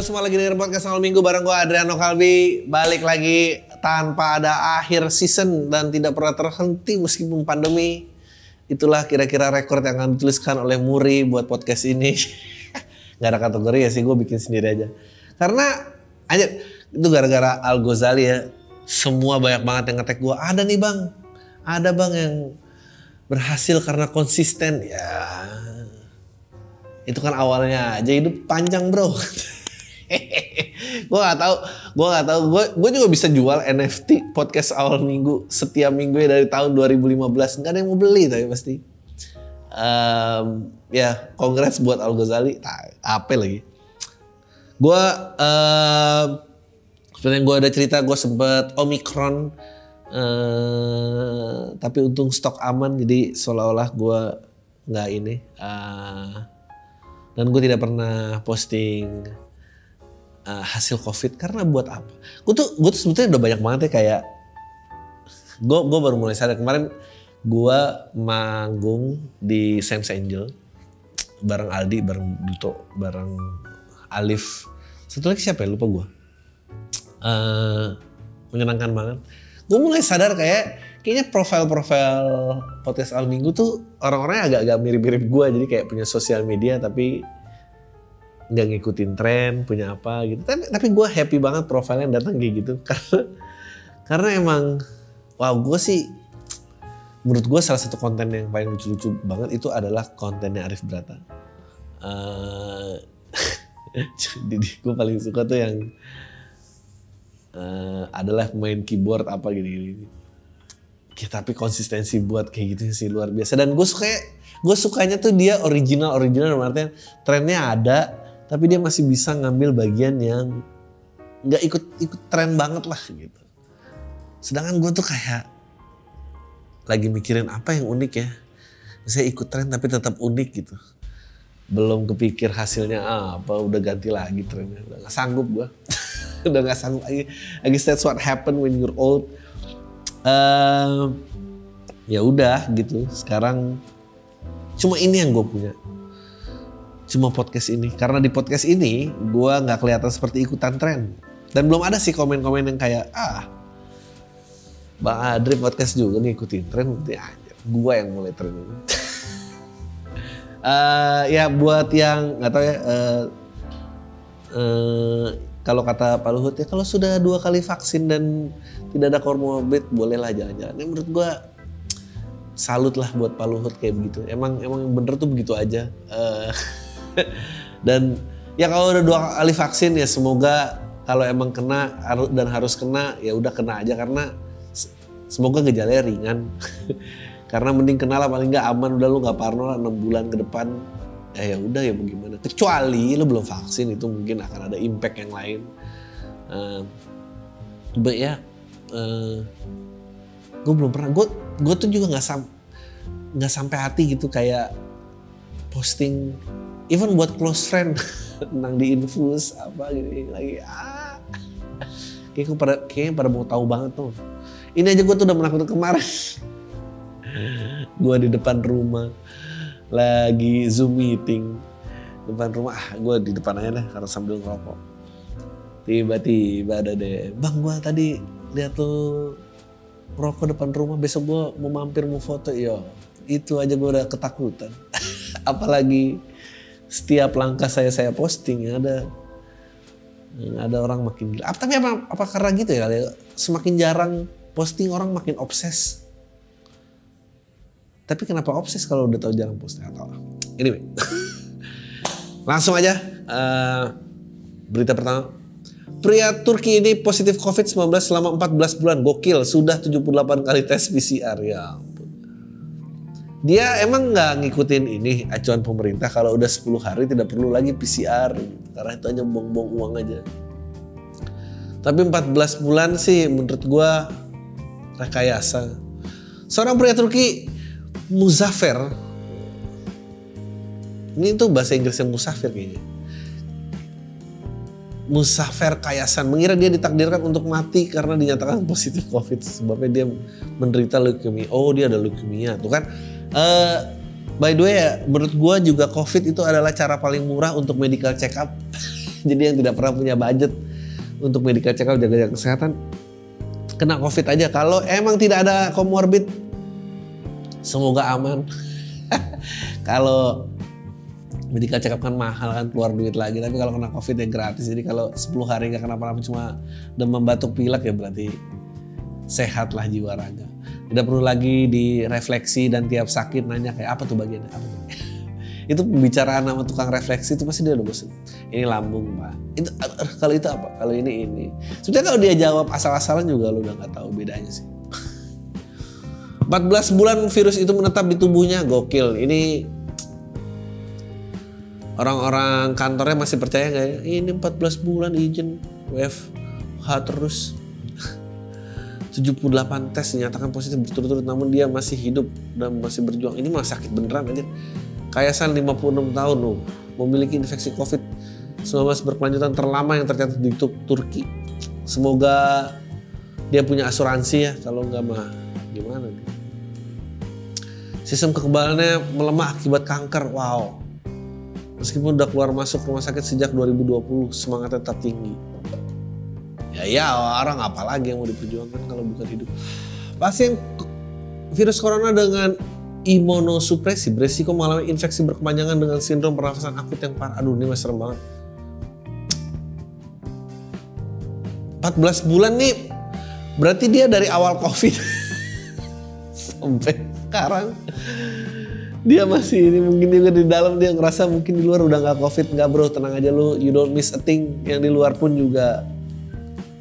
lu semua lagi denger podcast awal minggu bareng gue Adriano Kalbi. Balik lagi tanpa ada akhir season dan tidak pernah terhenti meskipun pandemi. Itulah kira-kira rekor yang akan dituliskan oleh Muri buat podcast ini. Gak ada kategori ya sih, gue bikin sendiri aja. Karena aja itu gara-gara Al Ghazali ya. Semua banyak banget yang ngetek gue. Ada nih bang, ada bang yang berhasil karena konsisten ya. Itu kan awalnya aja, hidup panjang bro. Gue gak tahu. Gue juga bisa jual NFT podcast awal minggu setiap minggu ya dari tahun 2015. Gak ada yang mau beli tapi pasti. Ya, congrats buat Al Ghazali. Apa lagi? Gue seperti yang gue ada cerita, gue sempet Omicron. Tapi untung stok aman, jadi seolah-olah gue nggak ini. Dan gue tidak pernah posting hasil COVID karena buat apa? Gue tuh sebetulnya udah banyak banget ya kayak gue baru mulai sadar kemarin gue manggung di Saints Angel bareng Aldi, bareng Duto, bareng Alif. Satu lagi siapa ya? Lupa gue. Menyenangkan banget. Gue mulai sadar kayaknya profil podcast Al Minggu tuh orang-orangnya agak-agak mirip-mirip gue. Jadi kayak punya sosial media tapi nggak ngikutin tren, punya apa gitu. Tapi gue happy banget profilnya datang kayak gitu. Karena emang, wow, gue sih, menurut gue salah satu konten yang paling lucu-lucu banget itu adalah kontennya Arif Brata. Jadi gue paling suka tuh yang adalah main keyboard apa gini-gini. Ya, tapi konsistensi buat kayak gitu sih luar biasa. Dan gue sukanya tuh dia original artinya trennya ada, tapi dia masih bisa ngambil bagian yang nggak ikut tren banget lah gitu. Sedangkan gue tuh kayak lagi mikirin apa yang unik ya. Saya ikut tren tapi tetap unik gitu. Belum kepikir hasilnya apa, udah ganti lagi trennya. Udah gak sanggup gue. Udah gak sanggup lagi. I guess that's what happen when you're old. Ya udah gitu. Sekarang cuma ini yang gue punya. Cuma podcast ini. Karena di podcast ini gue gak kelihatan seperti ikutan tren. Dan belum ada sih komen-komen yang kayak Bang Adri podcast juga nih ikutin tren. Gue yang mulai tren ini. Ya buat yang nggak tahu ya, kalau kata Pak Luhut ya, kalau sudah 2 kali vaksin dan tidak ada komorbid bolehlah jalan-jalan. Ya, menurut gue salut lah buat Pak Luhut kayak begitu. Emang yang bener tuh begitu aja. Dan ya kalau udah 2 kali vaksin ya semoga kalau emang kena dan harus kena ya udah kena aja, karena semoga gejalanya ringan. Karena mending kenal lah, paling nggak aman, udah lu nggak parno lah 6 bulan ke depan. Ya udah ya bagaimana. Kecuali lu belum vaksin, itu mungkin akan ada impact yang lain. But ya, gue belum pernah. Gue tuh juga nggak sampai hati gitu kayak posting, even buat close friend tentang diinfus apa gitu lagi. Kayaknya pada mau tahu banget tuh. Ini aja gue tuh udah menakutkan kemarin. Gue di depan rumah lagi Zoom meeting depan rumah, gue di depan aja deh karena sambil ngerokok. Tiba-tiba ada deh, bang gue tadi lihat lo ngerokok depan rumah, besok gue mau mampir mau foto. Yo, itu aja gue udah ketakutan. Apalagi setiap langkah saya posting ada orang makin gila. Tapi apa karena gitu ya, semakin jarang posting orang makin obses. Tapi kenapa obses kalau udah tahu jarang posting atau anyway. Langsung aja berita pertama. Pria Turki ini positif COVID-19 selama 14 bulan. Gokil, sudah 78 kali tes PCR. Ya ampun. Dia emang gak ngikutin ini acuan pemerintah kalau udah 10 hari tidak perlu lagi PCR. Karena itu aja buang-buang uang aja. Tapi 14 bulan sih menurut gua rekayasa. Seorang pria Turki Muzaffer, ini tuh bahasa Inggrisnya Musafir kayaknya. Muzaffer Kayasan mengira dia ditakdirkan untuk mati karena dinyatakan positif COVID. Sebabnya dia menderita leukemia. Oh, dia ada leukemia tuh kan. By the way ya, menurut gue juga COVID itu adalah cara paling murah untuk medical check up. Jadi yang tidak pernah punya budget untuk medical check up, jaga kesehatan, kena COVID aja. Kalau emang tidak ada komorbid, semoga aman. Kalau medical check up kan mahal kan, keluar duit lagi. Tapi kalau kena COVID ya gratis. Jadi kalau 10 hari nggak kenapa-napa, cuma demam batuk pilek, ya berarti sehat lah jiwa raga. Tidak perlu lagi direfleksi dan tiap sakit nanya kayak apa tuh bagiannya. Apa tuh? Itu pembicaraan sama tukang refleksi itu pasti dia udah bosan. Ini lambung pak. Itu kalau itu apa? Kalau ini. Sebenarnya kalau dia jawab asal-asalan juga lu udah nggak tahu bedanya sih. 14 bulan virus itu menetap di tubuhnya, gokil. Ini orang-orang kantornya masih percaya nggak ya? Ini 14 bulan izin WFH terus. 78 tes dinyatakan positif berturut-turut, namun dia masih hidup dan masih berjuang. Ini mah sakit beneran aja. Kayasan 56 tahun loh, memiliki infeksi COVID-19 berkelanjutan terlama yang tercatat di Turki. Semoga dia punya asuransi ya, kalau nggak mah gimana nih. Sistem kekebalannya melemah akibat kanker, wow. Meskipun udah keluar masuk rumah sakit sejak 2020, semangatnya tetap tinggi. Ya orang apalagi yang mau diperjuangkan kalau bukan hidup. Pasien virus corona dengan imunosupresi beresiko mengalami infeksi berkepanjangan dengan sindrom pernafasan akut yang parah. Aduh ini serem banget. 14 bulan nih, berarti dia dari awal COVID sampai sekarang dia masih ini. Mungkin juga di dalam dia ngerasa mungkin di luar udah nggak COVID. Nggak bro, tenang aja lu, you don't miss a thing. Yang di luar pun juga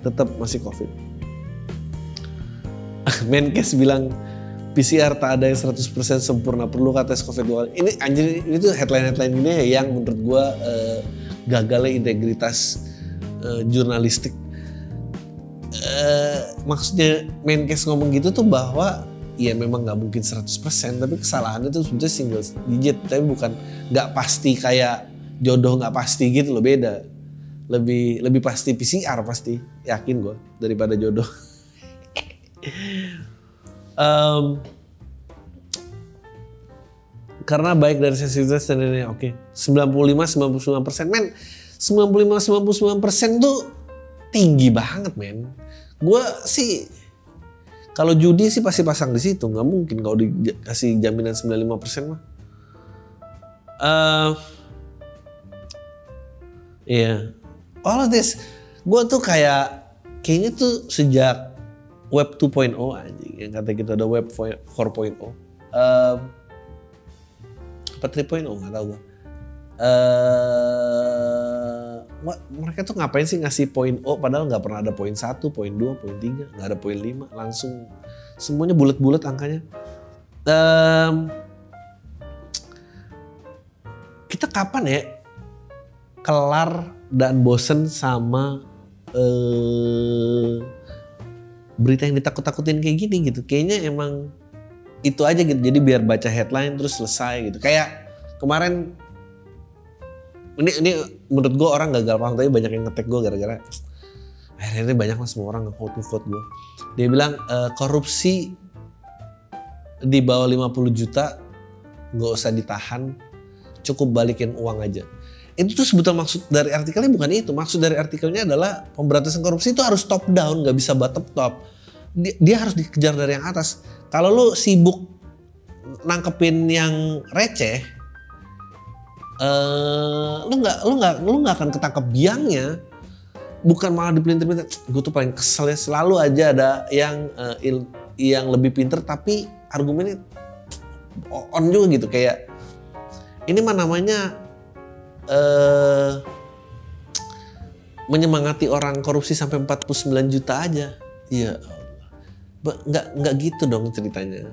tetap masih COVID. Menkes bilang PCR tak ada yang 100% sempurna, perlu tes COVID-2. Ini anjir, itu headline-headline ini ya yang menurut gue gagalnya integritas jurnalistik. Maksudnya Menkes ngomong gitu tuh bahwa ya memang nggak mungkin 100%, tapi kesalahannya tuh sebetulnya single digit, tapi bukan nggak pasti kayak jodoh nggak pasti gitu loh, beda. Lebih pasti PCR pasti, yakin gue, daripada jodoh. Karena baik dari sensitivitas dan ini oke. 95-99%, men. 95-99% tuh tinggi banget, men. Gue sih kalau judi sih pasti pasang di situ, nggak mungkin kalau dikasih jaminan 95% mah. Iya. All of this, gue tuh kayaknya tuh sejak Web 2.0 anjing, yang kata kita ada Web 4.0, apa 3.0 nggak tahu gue. Mereka tuh ngapain sih ngasih poin O padahal nggak pernah ada poin 1, poin 2, poin 3, nggak ada poin 5, langsung semuanya bulat-bulat angkanya. Kita kapan ya kelar dan bosen sama berita yang ditakut-takutin kayak gini gitu. Kayaknya emang itu aja gitu. Jadi biar baca headline terus selesai gitu. Kayak kemarin ini menurut gue orang gagal paham, tapi banyak yang ngetek gue gara-gara akhirnya banyak lah semua orang nge-quote gue. Dia bilang korupsi di bawah 50 juta nggak usah ditahan, cukup balikin uang aja. Itu tuh sebetulnya maksud dari artikelnya bukan itu. Maksud dari artikelnya adalah pemberantasan korupsi itu harus top down, nggak bisa bottom top. Dia harus dikejar dari yang atas. Kalau lu sibuk nangkepin yang receh, lu nggak akan ketangkep biangnya. Bukan malah dipelintir-pelintir. Gue tuh paling kesel ya, selalu aja ada yang lebih pinter tapi argumennya on juga gitu. Kayak ini mah namanya menyemangati orang korupsi sampai 49 juta aja. Ya Allah. Nggak gitu dong ceritanya.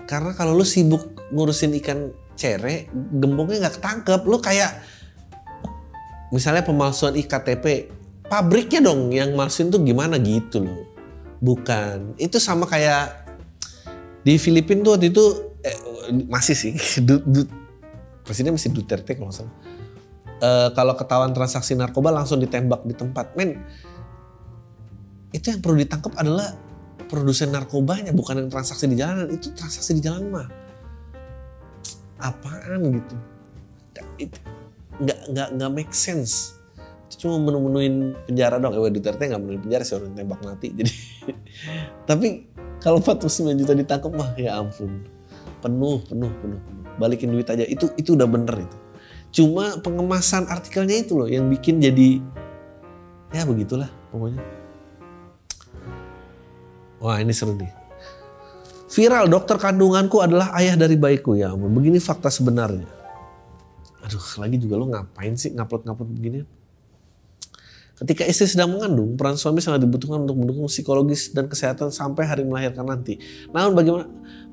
Karena kalau lu sibuk ngurusin ikan cere, gembongnya nggak ketangkep. Lu kayak misalnya pemalsuan IKTP, pabriknya dong yang malsuin tuh gimana gitu loh. Bukan. Itu sama kayak di Filipina tuh waktu itu masih sih presiden masih Duterte kalau nggak salah. Kalau ketahuan transaksi narkoba langsung ditembak di tempat. Men, itu yang perlu ditangkap adalah produsen narkobanya, bukan yang transaksi di jalanan. Itu transaksi di jalanan mah apaan gitu. Nggak make sense. cuma menemuin penjara dong. Duterte nggak menemuin penjara sih, orang tembak mati. Jadi tapi kalau 49 juta ditangkap mah ya ampun, penuh. Balikin duit aja, itu udah bener itu. Cuma pengemasan artikelnya itu loh yang bikin jadi ya begitulah pokoknya. Wah ini seru nih. Viral, dokter kandunganku adalah ayah dari bayiku. Ya ampun, begini fakta sebenarnya. Aduh, lagi juga lo ngapain sih ngupload begini? Ketika istri sedang mengandung, peran suami sangat dibutuhkan untuk mendukung psikologis dan kesehatan sampai hari melahirkan nanti. Namun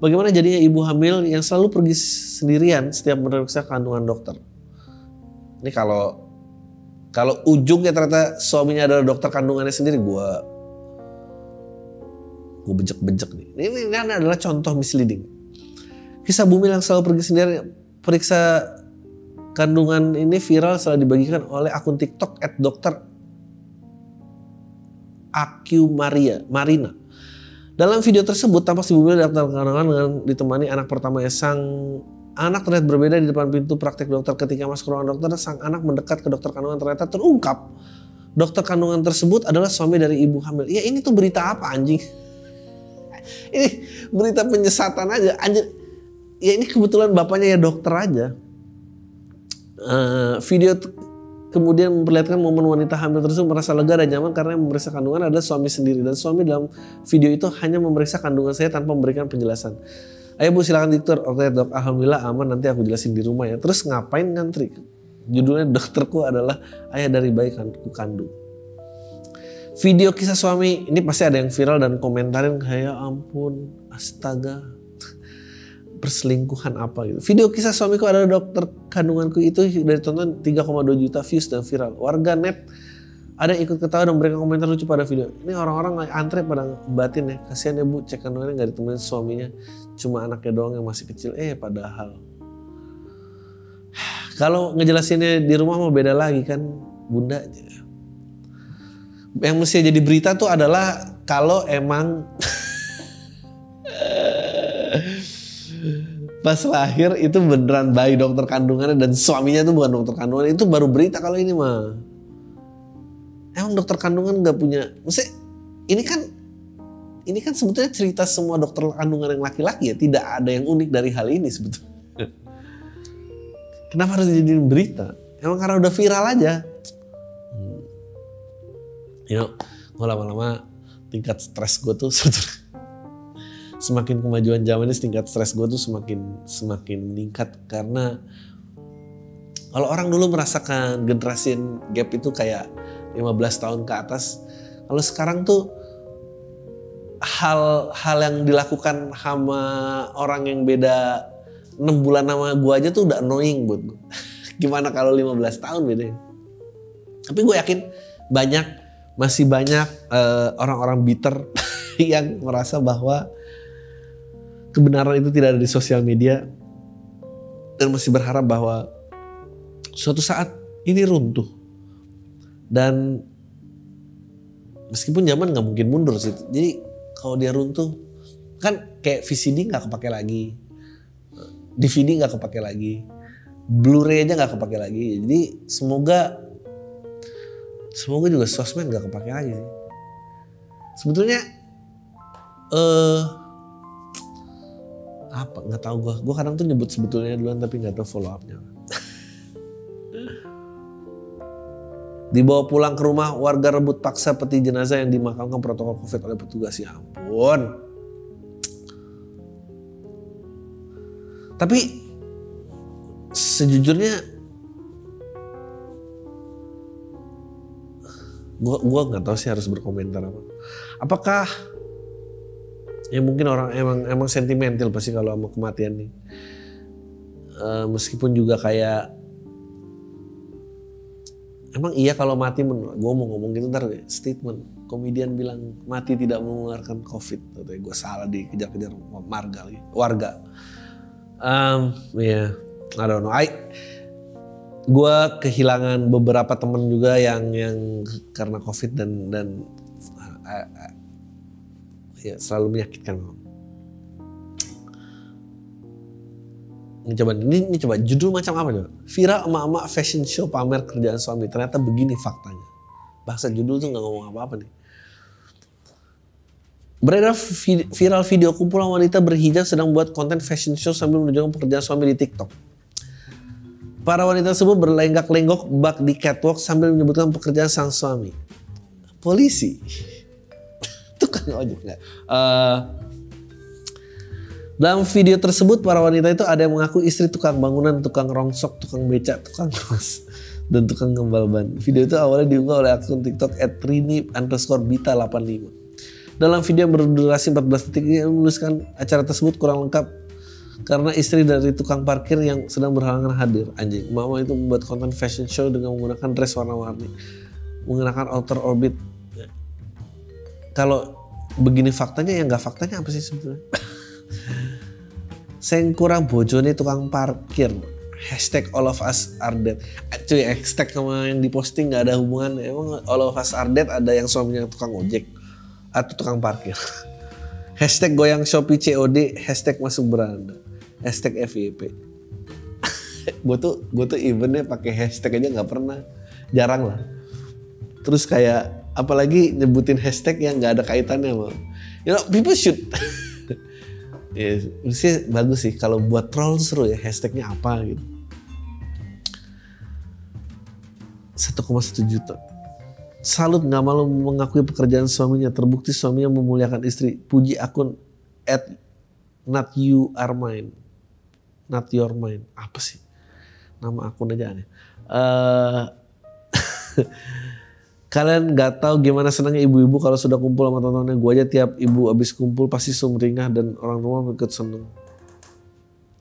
bagaimana jadinya ibu hamil yang selalu pergi sendirian setiap memeriksa kandungan dokter? Ini kalau ujungnya ternyata suaminya adalah dokter kandungannya sendiri, gue bejek nih. Ini adalah contoh misleading. Kisah bumil yang selalu pergi sendiri periksa kandungan ini viral setelah dibagikan oleh akun TikTok @dokter_Marina. Dalam video tersebut tampak si bumil datang ke kandungan dengan ditemani anak pertamanya. Sang anak terlihat berbeda di depan pintu praktek dokter. Ketika masuk ke ruangan dokter, sang anak mendekat ke dokter kandungan, ternyata terungkap dokter kandungan tersebut adalah suami dari ibu hamil. Ya ini tuh berita apa anjing? Ini berita penyesatan aja anjir. Ya ini kebetulan bapaknya ya dokter aja. Video kemudian memperlihatkan momen wanita hamil tersebut merasa lega dan nyaman karena yang memeriksa kandungan adalah suami sendiri. Dan suami dalam video itu hanya memeriksa kandungan saya tanpa memberikan penjelasan. Ayo bu silakan dokter. Oke dok, alhamdulillah aman, nanti aku jelasin di rumah ya. Terus ngapain ngantri? Judulnya dokterku adalah ayah dari bayi ku kandung. Video kisah suami ini pasti ada yang viral dan komentarin kayak ampun, astaga, perselingkuhan apa gitu. Video kisah suamiku adalah dokter kandunganku itu dari tonton 3,2 juta views dan viral. Warga net ada yang ikut ketawa dan memberikan komentar lucu pada video. Ini orang-orang antre pada batin ya. Kasihan ya bu, cek kandungannya gak ditemuin suaminya. Cuma anaknya doang yang masih kecil. Padahal. Kalau ngejelasinnya di rumah mau beda lagi kan bunda aja. Yang mesti jadi berita tuh adalah kalau emang pas lahir itu beneran bayi dokter kandungannya dan suaminya itu bukan dokter kandungan, itu baru berita. Kalau ini mah emang dokter kandungan nggak punya, maksudnya ini kan sebetulnya cerita semua dokter kandungan yang laki-laki ya, tidak ada yang unik dari hal ini sebetulnya. Kenapa harus jadi berita? Emang karena udah viral aja. Gue lama-lama tingkat stres gue tuh semakin kemajuan zaman ini, tingkat stres gue tuh semakin meningkat. Karena kalau orang dulu merasakan generasi gap itu kayak 15 tahun ke atas, kalau sekarang tuh hal yang dilakukan sama orang yang beda 6 bulan sama gue aja tuh udah annoying buat gue. Gimana kalau 15 tahun bedanya? Tapi gue yakin masih banyak orang-orang bitter yang merasa bahwa kebenaran itu tidak ada di sosial media dan masih berharap bahwa suatu saat ini runtuh. Dan meskipun zaman nggak mungkin mundur sih, jadi kalau dia runtuh kan kayak VCD nggak kepake lagi, DVD nggak kepake lagi, Blu-ray aja nggak kepake lagi. Jadi semoga juga sosmed nggak kepake lagi sih. Sebetulnya apa nggak tahu gue kadang tuh nyebut sebetulnya duluan tapi nggak tahu follow upnya. Dibawa pulang ke rumah, warga rebut paksa peti jenazah yang dimakamkan protokol COVID oleh petugas. Ya ampun. Tapi sejujurnya gue nggak tahu sih harus berkomentar apa. Apakah ya mungkin orang emang sentimental pasti kalau sama kematian nih. Meskipun juga kayak emang iya kalau mati, gue mau ngomong gitu ntar statement komedian bilang mati tidak mengeluarkan COVID. Atau gue salah dikejar-kejar warga. I don't know. Gue kehilangan beberapa temen juga yang karena COVID dan ya selalu menyakitkan. Ini coba judul macam apa coba? Viral emak-emak fashion show pamer kerjaan suami. Ternyata begini faktanya. Bahasa judul tuh nggak ngomong apa-apa nih. Beredar viral video kumpulan wanita berhijab sedang buat konten fashion show sambil menunjukkan pekerjaan suami di TikTok. Para wanita tersebut berlenggak-lenggok bak di catwalk sambil menyebutkan pekerjaan sang suami. Polisi. Tukang ojek nggak? Dalam video tersebut para wanita itu ada yang mengaku istri tukang bangunan, tukang rongsok, tukang becak, tukang kos, dan tukang gembal ban. Video itu awalnya diunggah oleh akun TikTok @rini_bita85. Dalam video yang berdurasi 14 detik ini menuliskan acara tersebut kurang lengkap karena istri dari tukang parkir yang sedang berhalangan hadir. Anjing, mama itu membuat konten fashion show dengan menggunakan dress warna-warni, mengenakan outer orbit. Kalau begini faktanya, ya nggak faktanya apa sih sebetulnya? Seng kurang bojone tukang parkir. Hashtag all of us are dead. Cuy, hashtag sama yang diposting gak ada hubungan. Emang all of us are dead ada yang suaminya tukang ojek atau tukang parkir. Hashtag goyang Shopee COD. Hashtag masuk beranda. Hashtag FYP. gue tuh eventnya pakai hashtag aja nggak pernah. Jarang lah. Terus kayak apalagi nyebutin hashtag yang nggak ada kaitannya sama. You know, people should. Ya, sih bagus sih kalau buat troll seru ya, hashtagnya apa gitu. 1,1 juta. Salut nggak malu mengakui pekerjaan suaminya, terbukti suaminya memuliakan istri. Puji akun @notyouaremine. Not your mind. Apa sih? Nama akun aja aneh. Kalian gak tahu gimana senangnya ibu-ibu kalau sudah kumpul sama tontonnya. Gue aja tiap ibu abis kumpul pasti sumringah dan orang rumah ikut seneng.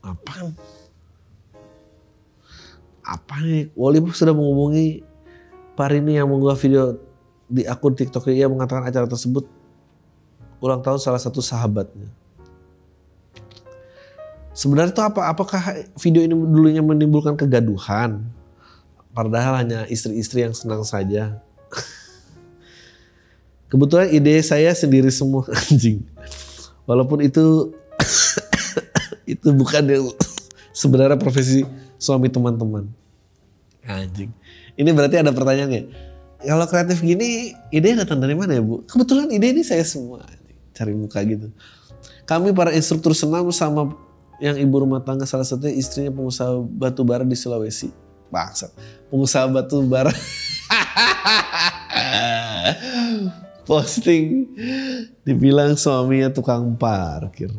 Apaan? Apa nih? Wali sudah menghubungi Parini yang mengunggah video di akun TikTok. Ia mengatakan acara tersebut ulang tahun salah satu sahabatnya. Sebenarnya itu apa? Apakah video ini dulunya menimbulkan kegaduhan? Padahal hanya istri-istri yang senang saja. Kebetulan ide saya sendiri semua, anjing. Walaupun itu itu bukan yang sebenarnya profesi suami teman-teman. Anjing. Ini berarti ada pertanyaannya. Kalau kreatif gini, ide datang dari mana ya, Bu? Kebetulan ide ini saya semua. Anjing. Cari muka gitu. Kami para instruktur senam sama yang ibu rumah tangga, salah satunya istrinya pengusaha batu bara di Sulawesi. Bangsat. Pengusaha batu bara. Posting dibilang suaminya tukang parkir.